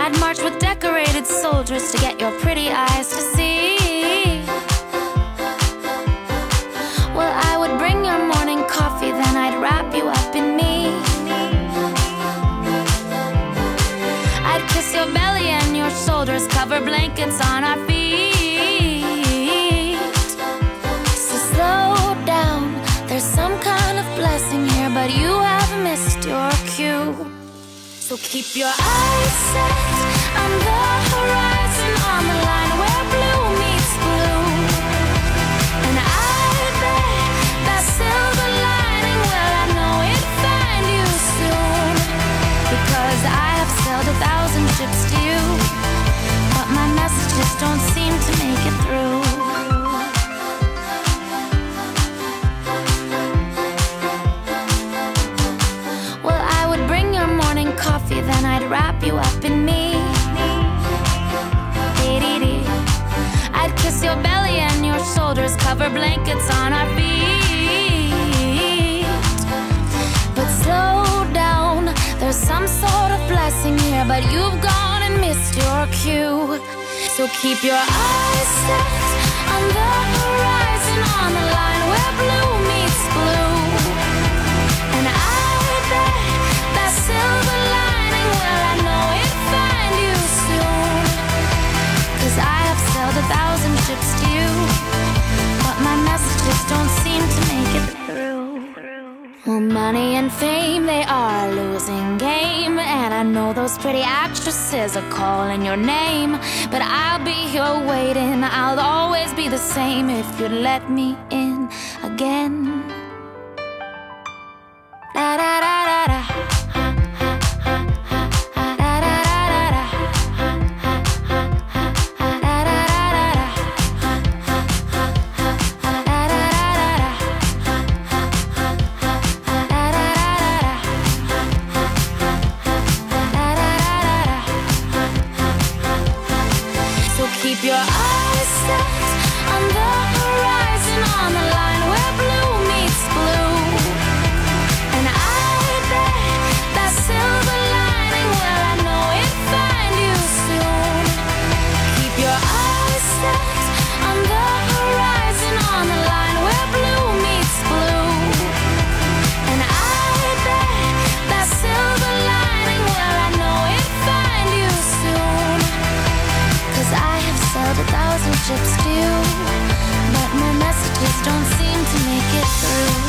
I'd march with decorated soldiers to get your pretty eyes to see. Well, I would bring your morning coffee, then I'd wrap you up in me. I'd kiss your belly and your shoulders, cover blankets on our feet. So slow down, there's some kind of blessing here, but you have missed your cue. So keep your eyes set on the horizon, on the line where blue meets blue. And I bet that silver lining, well, I know it'd find you soon. Because I have sailed 1,000 ships to you, but my messages don't seem to make it through. Well, I would bring your morning coffee, then I'd wrap you up in me. I'd kiss your belly and your shoulders, cover blankets on our feet. But slow down, there's some sort of blessing here, but you've gone and missed your cue. So keep your eyes set on the horizon, on the line where blue meets blue. And I bet that silver lining, well, I know it'd find you soon. 'Cause I have sailed 1,000 ships to you, but my messages don't seem to make it through. Well, money and fame, they are a losing game, and I know those pretty actresses are calling your name. But I'll be here waiting, I'll always be the same if you'd let me in again. Da da da da da. Keep your eyes set on the horizon, on the line where blue meets blue. And I bet that silver lining, well, I know it'd find you soon. Keep your eyes set on the horizon, on the line where blue meets blue. And I bet that silver lining, well, I know it'd find you soon. 'Cause I have sailed 1,000 ships to you, but my messages don't seem to make it through.